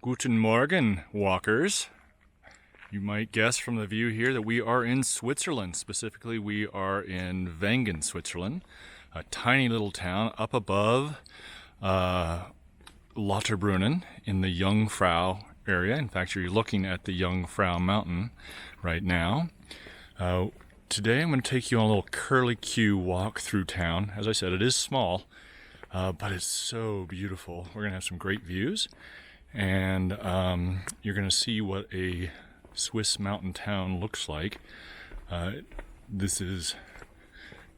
Guten Morgen, walkers. You might guess from the view here that we are in Switzerland. Specifically, we are in Wengen, Switzerland, a tiny little town up above Lauterbrunnen in the Jungfrau area. In fact, you're looking at the Jungfrau mountain right now. Today I'm going to take you on a little curly-Q walk through town. As I said, it is small, but it's so beautiful. We're going to have some great views, and you're going to see what a Swiss mountain town looks like. This is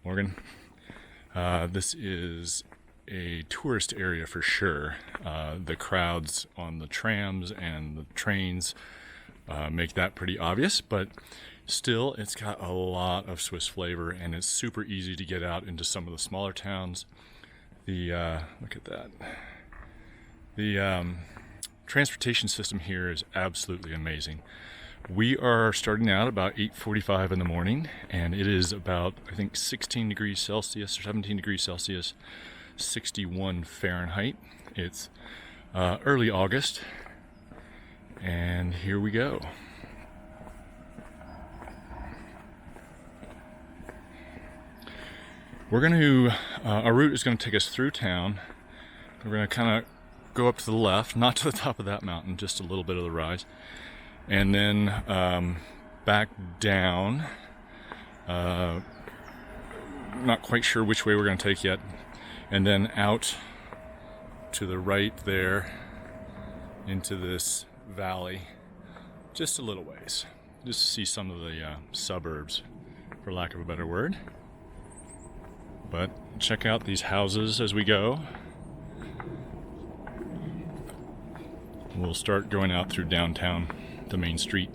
Morgan. This is a tourist area for sure. The crowds on the trams and the trains make that pretty obvious, but still it's got a lot of Swiss flavor, and it's super easy to get out into some of the smaller towns. Look at that. The transportation system here is absolutely amazing. We are starting out about 8:45 in the morning, and it is about, I think, 16 degrees Celsius or 17 degrees Celsius, 61 Fahrenheit. It's early August, and here we go. We're going to, our route is going to take us through town. We're going to kind of go up to the left, not to the top of that mountain, just a little bit of the rise. And then back down, not quite sure which way we're going to take yet, and then out to the right there into this valley, just a little ways, just to see some of the suburbs, for lack of a better word. But check out these houses as we go. We'll start going out through downtown, the main street.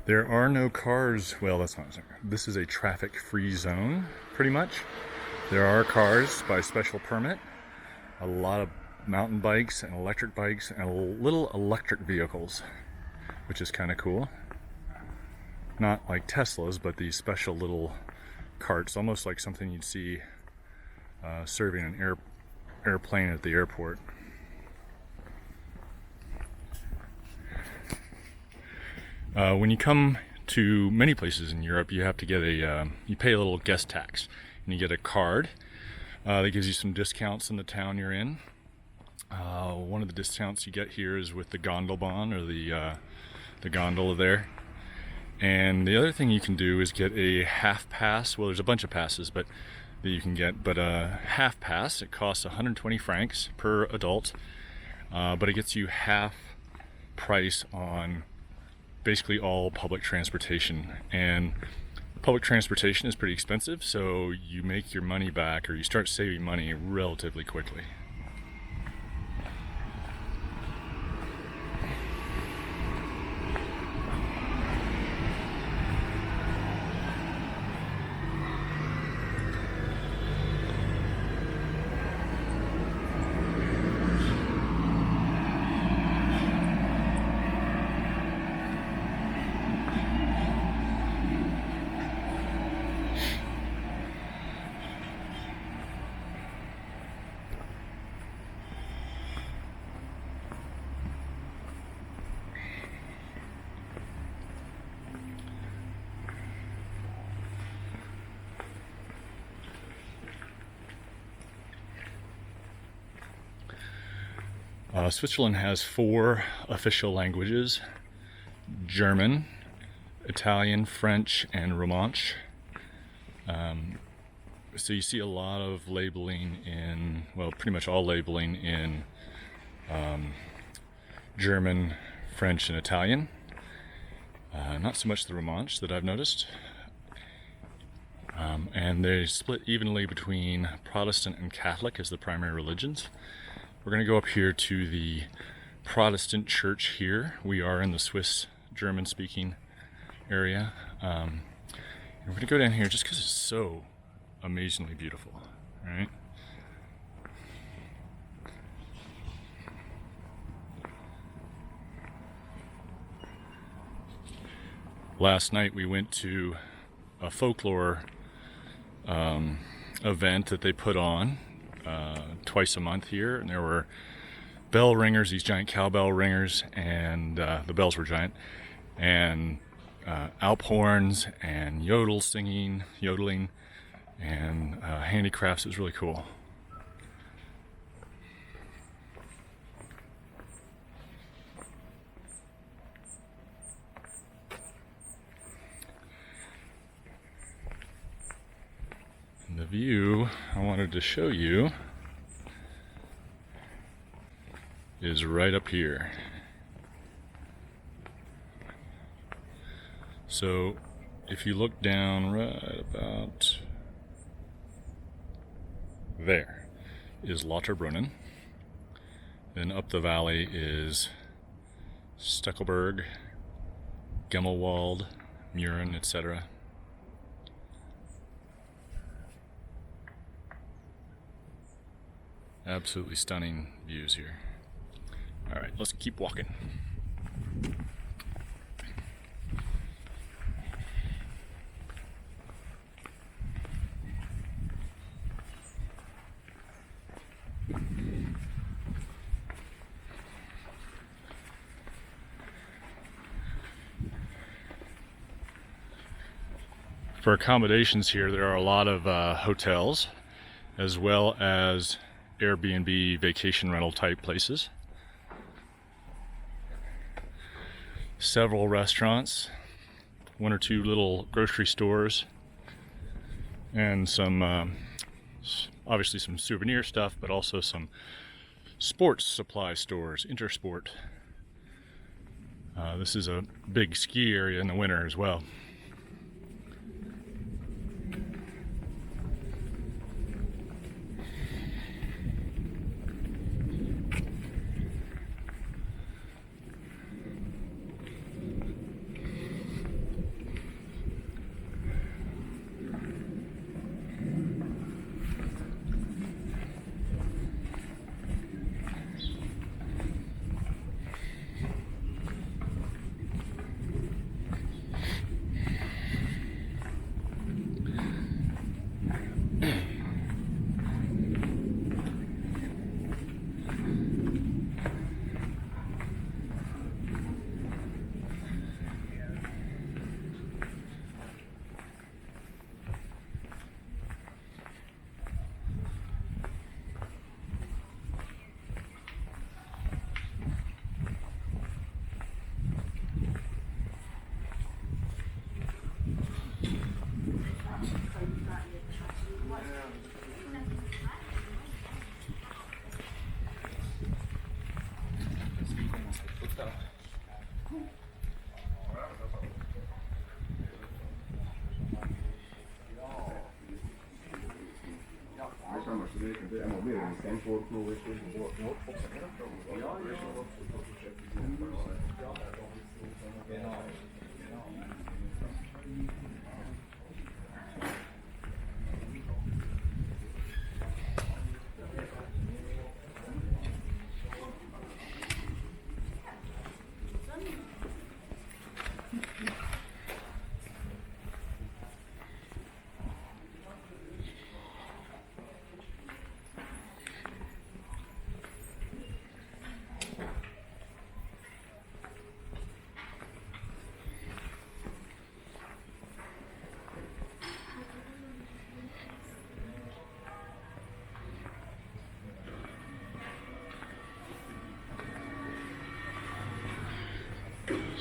There are no cars. Well, that's not. This is a traffic-free zone, pretty much. There are cars by special permit, a lot of mountain bikes and electric bikes and little electric vehicles, which is kind of cool. Not like Teslas, but these special little carts, almost like something you'd see serving an airplane at the airport. When you come to many places in Europe, you have to get you pay a little guest tax, and you get a card that gives you some discounts in the town you're in. One of the discounts you get here is with the gondolbahn, or the gondola there. And the other thing you can do is get a half pass. Well, there's a bunch of passes, but that you can get, but a half pass. It costs 120 francs per adult, but it gets you half price on basically all public transportation. And public transportation is pretty expensive, so you make your money back, or you start saving money relatively quickly. Switzerland has 4 official languages: German, Italian, French, and Romansh. So you see a lot of labeling in, well, pretty much all labeling in German, French, and Italian. Not so much the Romansh that I've noticed. And they split evenly between Protestant and Catholic as the primary religions. We're going to go up here to the Protestant church here. We are in the Swiss German-speaking area. We're going to go down here just because it's so amazingly beautiful, right? Last night we went to a folklore event that they put on twice a month here, and there were bell ringers, these giant cowbell ringers, and the bells were giant, and alp horns and yodeling, and handicrafts. It was really cool. And the view I wanted to show you is right up here. So if you look down right about there is Lauterbrunnen. Then up the valley is Steckelberg, Gemmelwald, Muren, etc. Absolutely stunning views here. All right, let's keep walking. For accommodations here, there are a lot of hotels, as well as Airbnb vacation rental type places. Several restaurants, one or two little grocery stores, and some obviously some souvenir stuff, but also some sports supply stores, Intersport. This is a big ski area in the winter as well.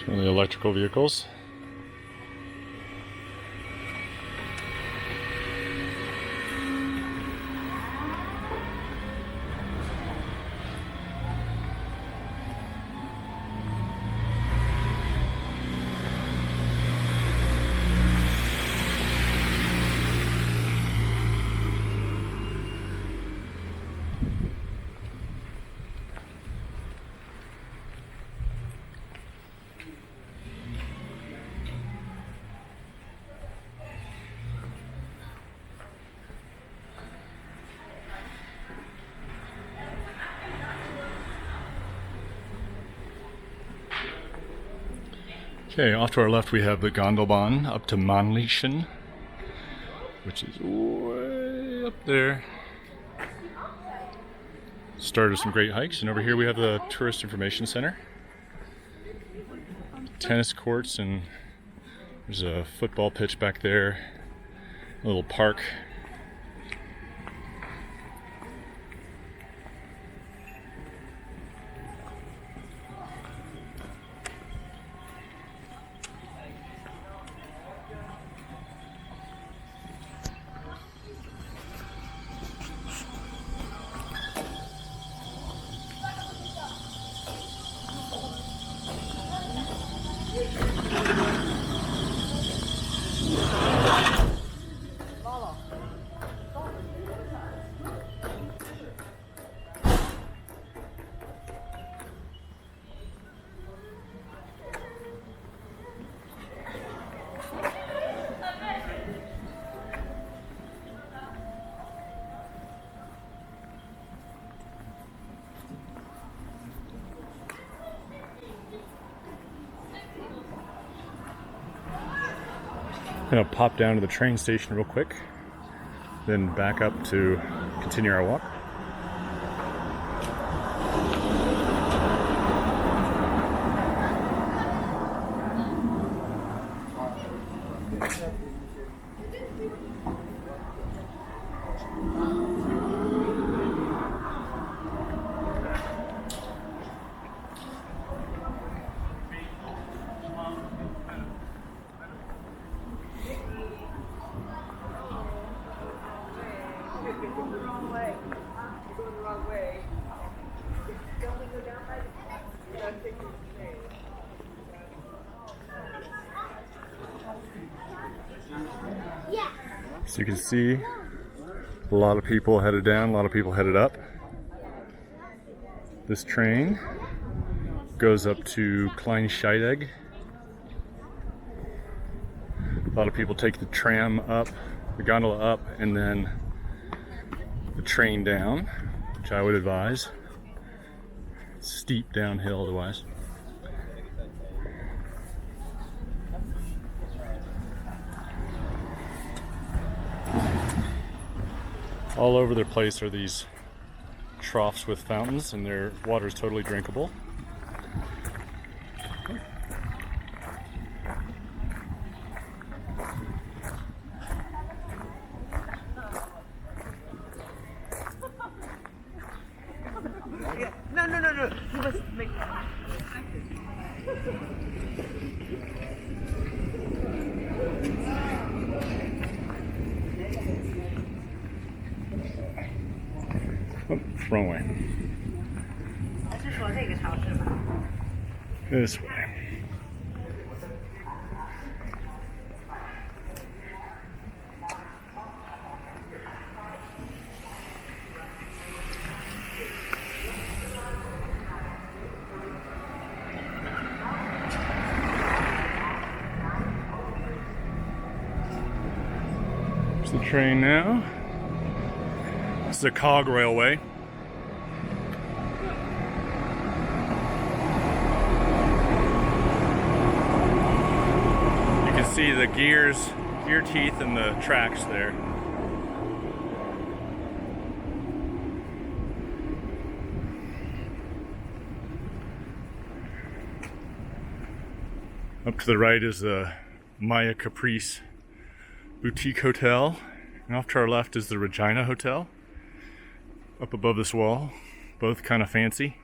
Some of the electrical vehicles. Okay, off to our left we have the Gondolbahn up to Mannlichen, which is way up there. Start of some great hikes, and over here we have the Tourist Information Center. Tennis courts, and there's a football pitch back there, a little park. I'm gonna pop down to the train station real quick, then back up to continue our walk. So you can see a lot of people headed down, a lot of people headed up. This train goes up to Kleinscheidegg. A lot of people take the tram up, the gondola up, and then the train down, which I would advise. Steep downhill otherwise. All over the place are these troughs with fountains, and their water is totally drinkable. No. You must make. Oh, wrong way. This way. There's the train now. This is a cog railway. You can see the gear teeth and the tracks there. Up to the right is the Maya Caprice Boutique Hotel, and off to our left is the Regina Hotel. Up above this wall, both kind of fancy.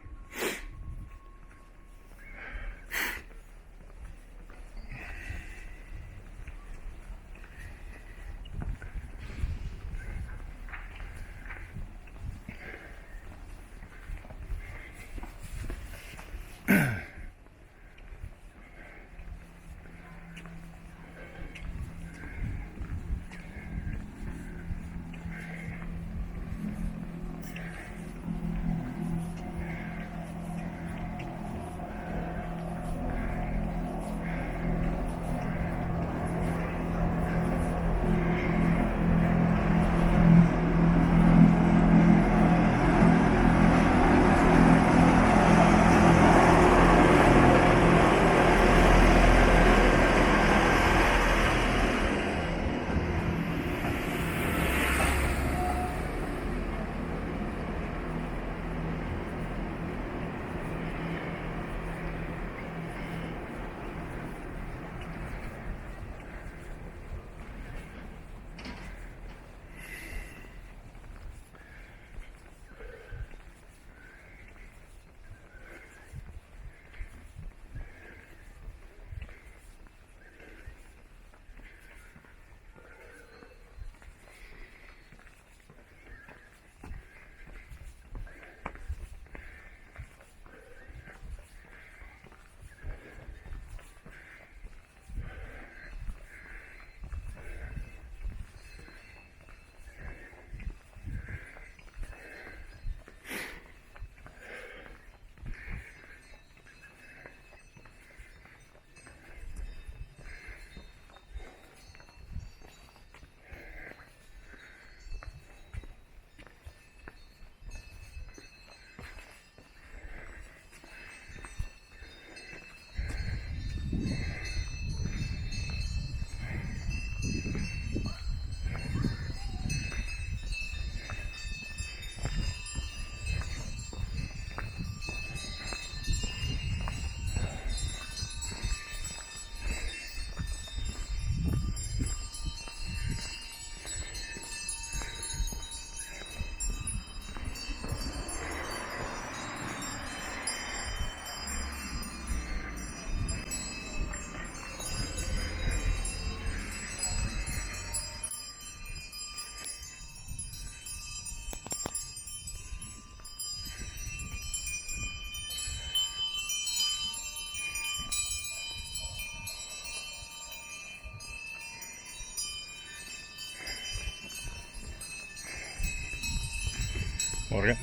Morgen.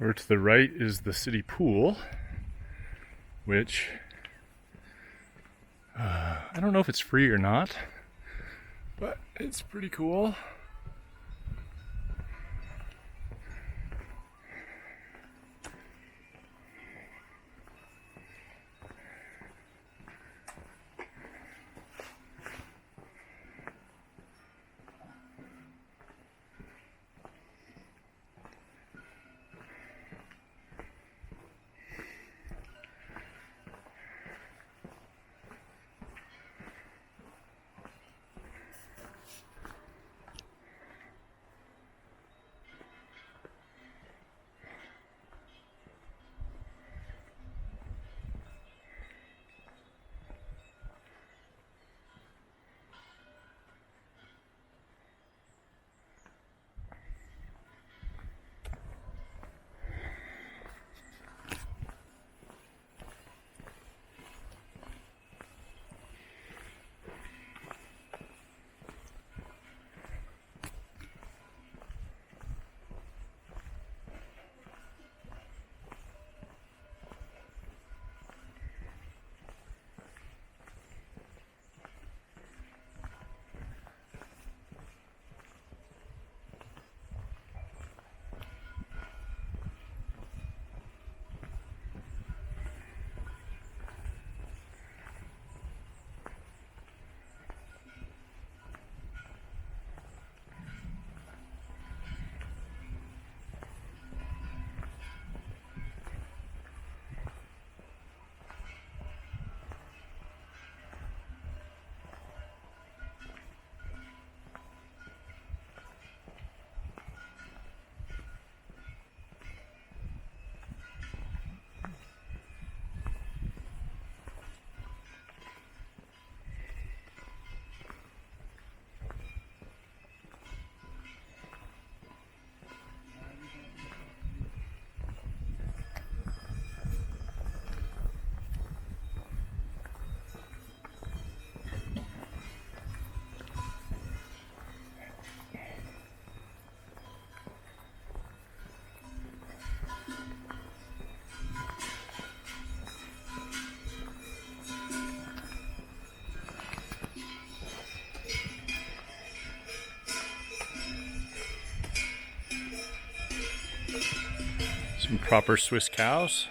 Over to the right is the city pool, which I don't know if it's free or not, but it's pretty cool. Some proper Swiss cows.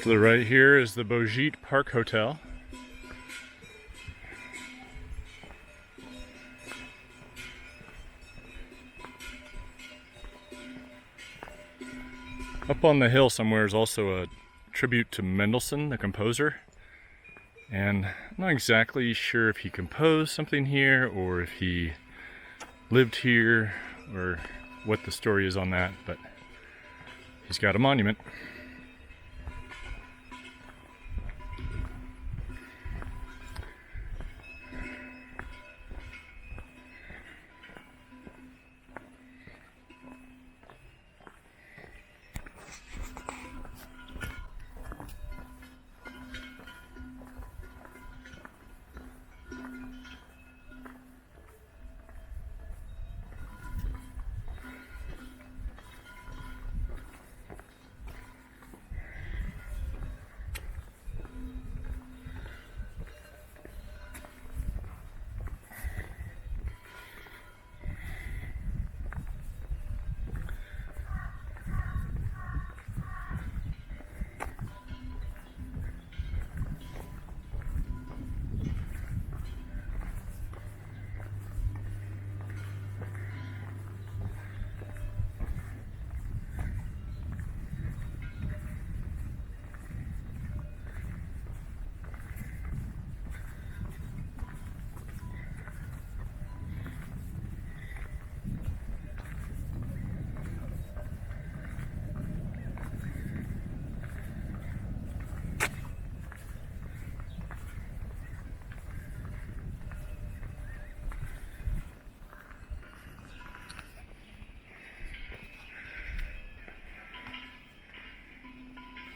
To the right here is the Bogit Park Hotel. Up on the hill somewhere is also a tribute to Mendelssohn, the composer. And I'm not exactly sure if he composed something here or if he lived here or what the story is on that, but he's got a monument.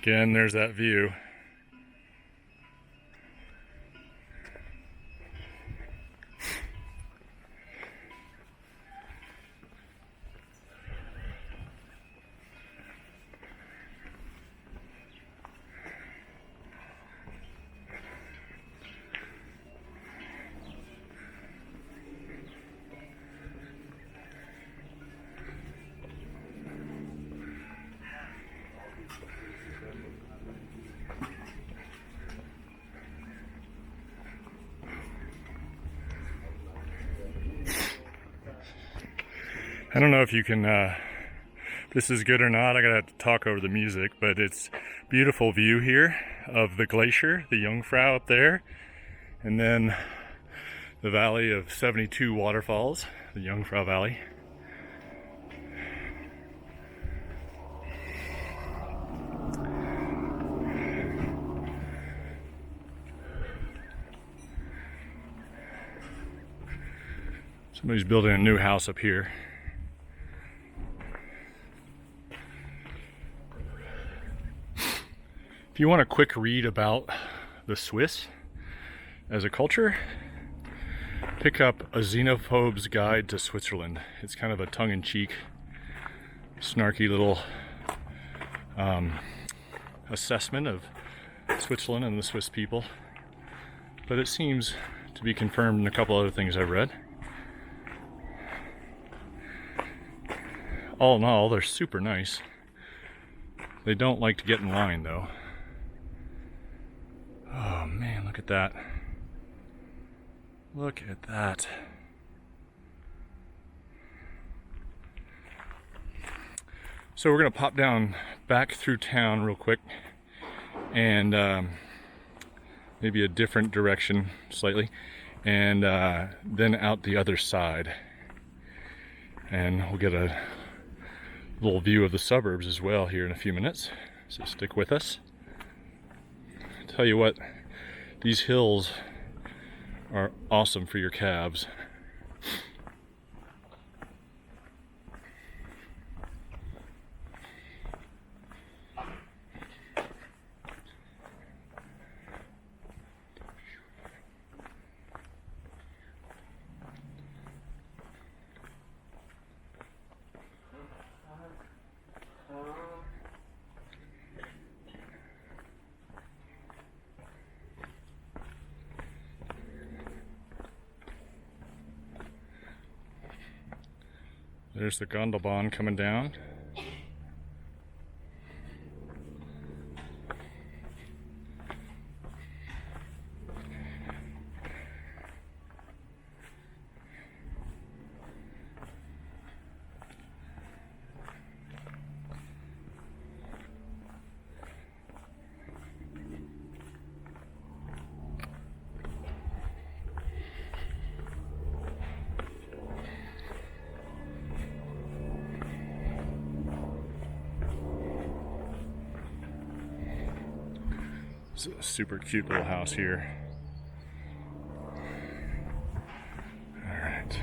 Again, there's that view. I don't know if you can, this is good or not. I gotta have to talk over the music, but it's beautiful view here of the glacier, the Jungfrau up there, and then the valley of 72 waterfalls, the Jungfrau Valley. Somebody's building a new house up here. If you want a quick read about the Swiss as a culture, pick up A Xenophobe's Guide to Switzerland. It's kind of a tongue-in-cheek, snarky little assessment of Switzerland and the Swiss people. But it seems to be confirmed in a couple other things I've read. All in all, they're super nice. They don't like to get in line, though. Oh man, look at that. Look at that. So we're gonna pop down back through town real quick and maybe a different direction slightly, and then out the other side. And we'll get a little view of the suburbs as well here in a few minutes, so stick with us. Tell you what, these hills are awesome for your calves. There's the gondola coming down. It's a super cute little house here. All right.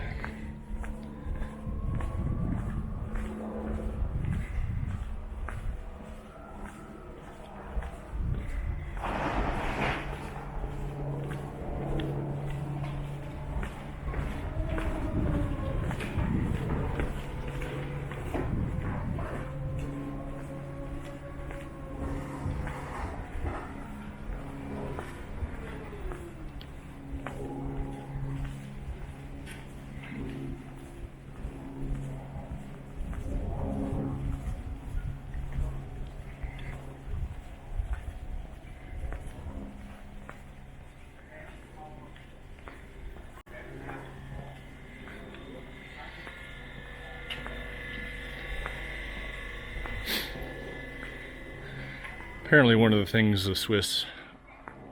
Apparently one of the things the Swiss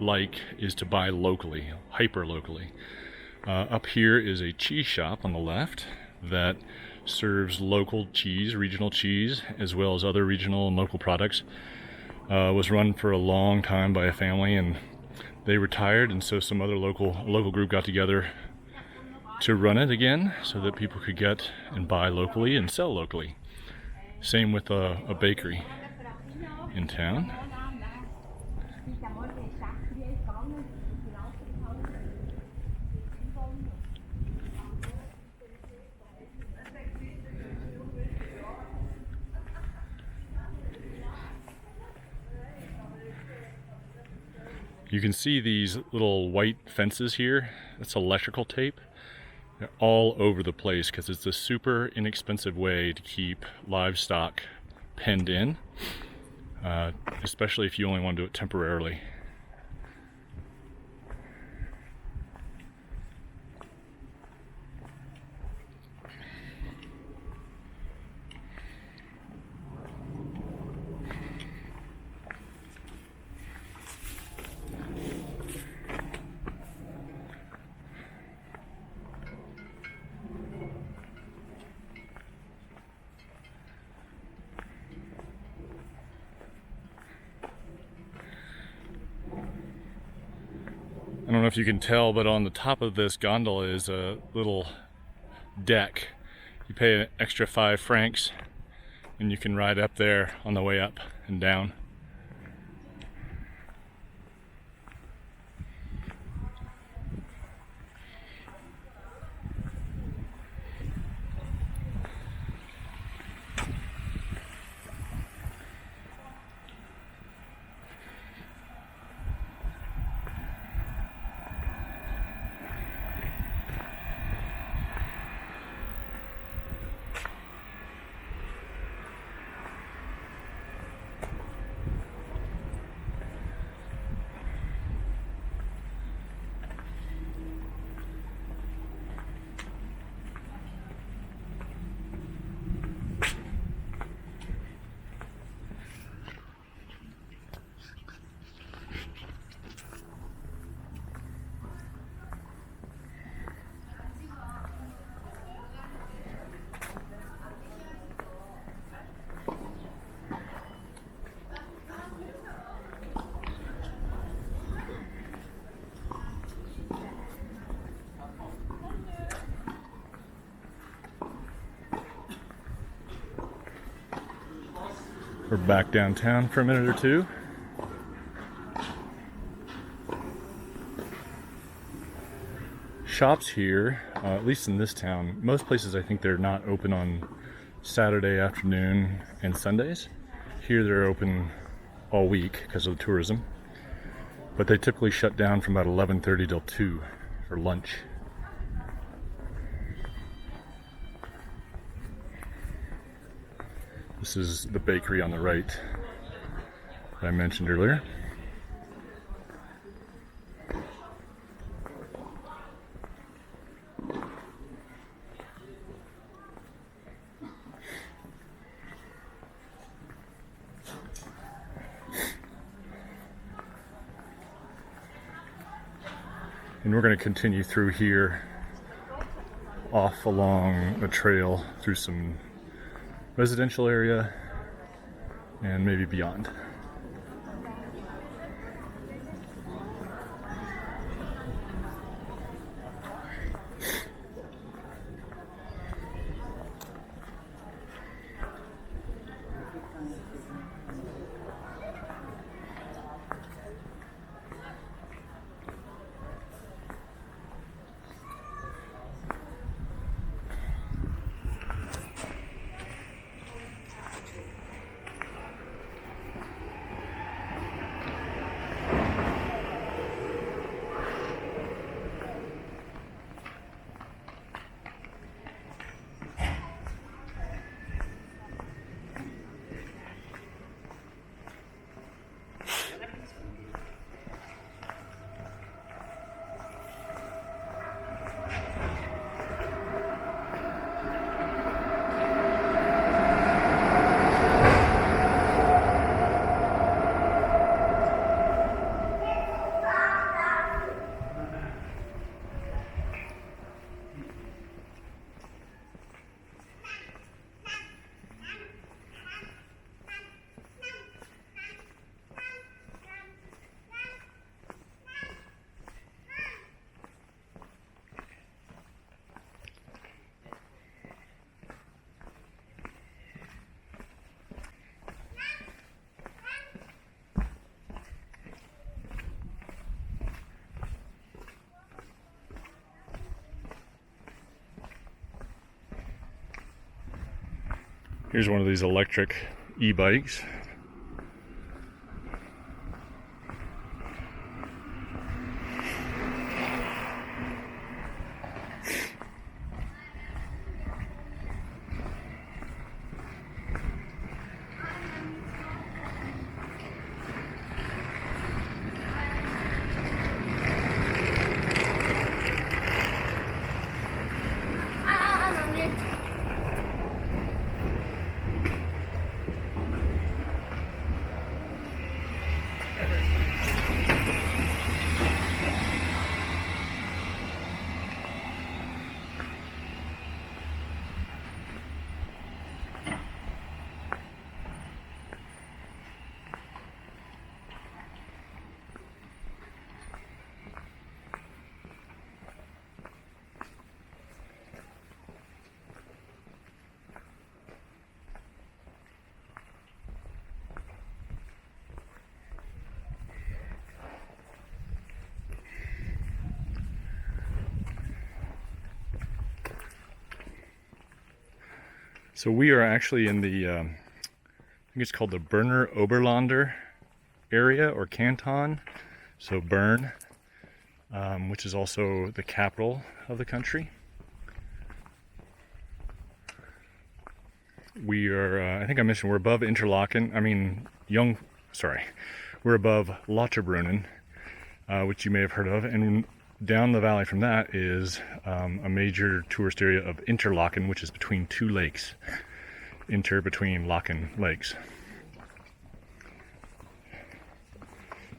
like is to buy locally, hyper locally. Up here is a cheese shop on the left that serves local cheese, regional cheese, as well as other regional and local products. Was run for a long time by a family, and they retired, and so some other local group got together to run it again so that people could get and buy locally and sell locally. Same with a bakery in town. You can see these little white fences here. That's electrical tape. They're all over the place because it's a super inexpensive way to keep livestock penned in, especially if you only want to do it temporarily. I don't know if you can tell, but on the top of this gondola is a little deck. You pay an extra 5 francs and you can ride up there on the way up and down. We're back downtown for a minute or two. Shops here, at least in this town, most places I think they're not open on Saturday afternoon and Sundays. Here they're open all week because of the tourism, but they typically shut down from about 11:30 till 2 for lunch. This is the bakery on the right that I mentioned earlier. And we're going to continue through here, off along the trail through some residential area and maybe beyond. Here's one of these electric e-bikes. So we are actually in the, I think it's called the Berner Oberländer area or canton. So Bern, which is also the capital of the country. We are, I think I mentioned we're above Interlaken, we're above Lauterbrunnen, which you may have heard of. And down the valley from that is a major tourist area of Interlaken, which is between two lakes. Between Laken lakes.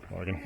Laken.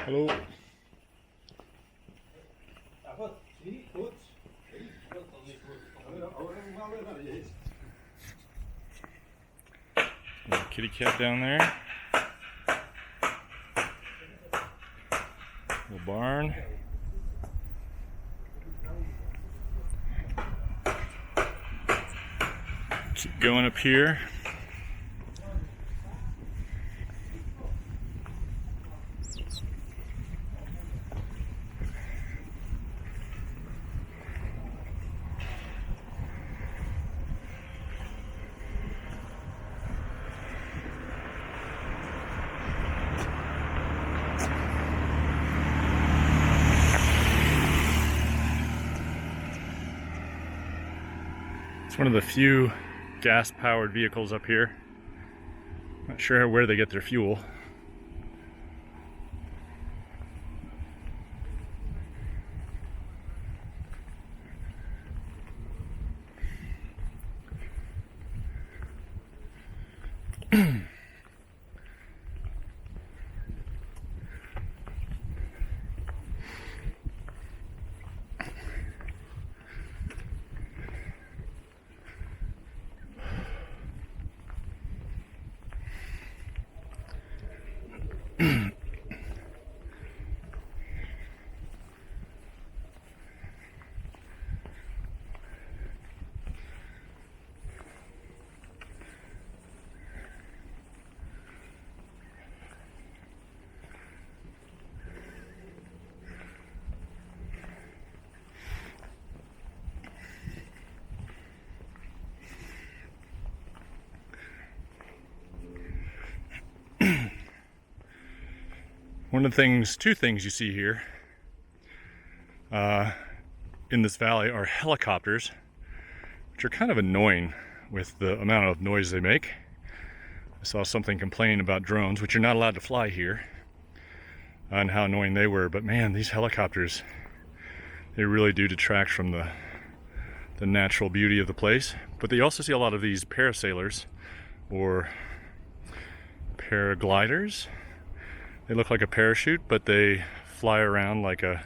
Hallo. Kitty cat down there. Little barn. Keep going up here. It's one of the few gas-powered vehicles up here. Not sure where they get their fuel. One of the things, two things you see here in this valley are helicopters, which are kind of annoying with the amount of noise they make. I saw something complaining about drones, which you're not allowed to fly here, and how annoying they were. But man, these helicopters, they really do detract from the natural beauty of the place. But you also see a lot of these parasailers or paragliders. They look like a parachute, but they fly around like a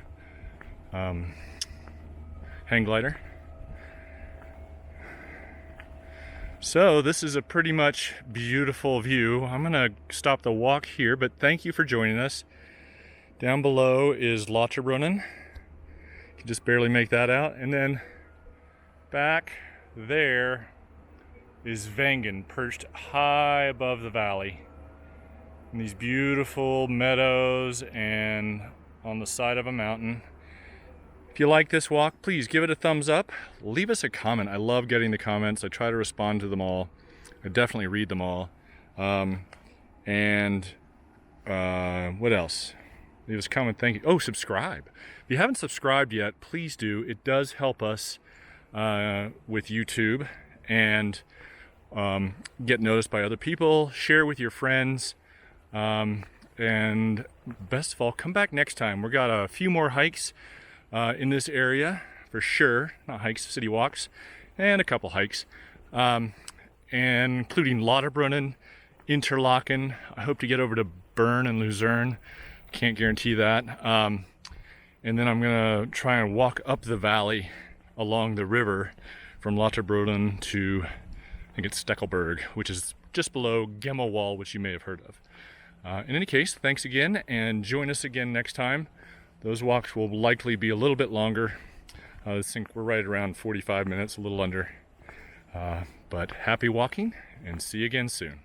hang glider. So this is a pretty much beautiful view. I'm gonna stop the walk here, but thank you for joining us. Down below is Lauterbrunnen. You can just barely make that out. And then back there is Wengen, perched high above the valley. And these beautiful meadows and on the side of a mountain. If you like this walk, please give it a thumbs up. Leave us a comment. I love getting the comments. I try to respond to them all. I definitely read them all. What else? Leave us a comment. Thank you. Oh, subscribe. If you haven't subscribed yet, please do. It does help us with YouTube and get noticed by other people. Share with your friends. And best of all, come back next time. We've got a few more hikes in this area for sure. Not hikes, city walks, and a couple hikes, and including Lauterbrunnen, Interlaken. I hope to get over to Bern and Luzern. Can't guarantee that. And then I'm gonna try and walk up the valley along the river from Lauterbrunnen to, I think it's Steckelberg, which is just below Gemmelwall, which you may have heard of. In any case, thanks again, and join us again next time. Those walks will likely be a little bit longer. I think we're right around 45 minutes, a little under. But happy walking, and see you again soon.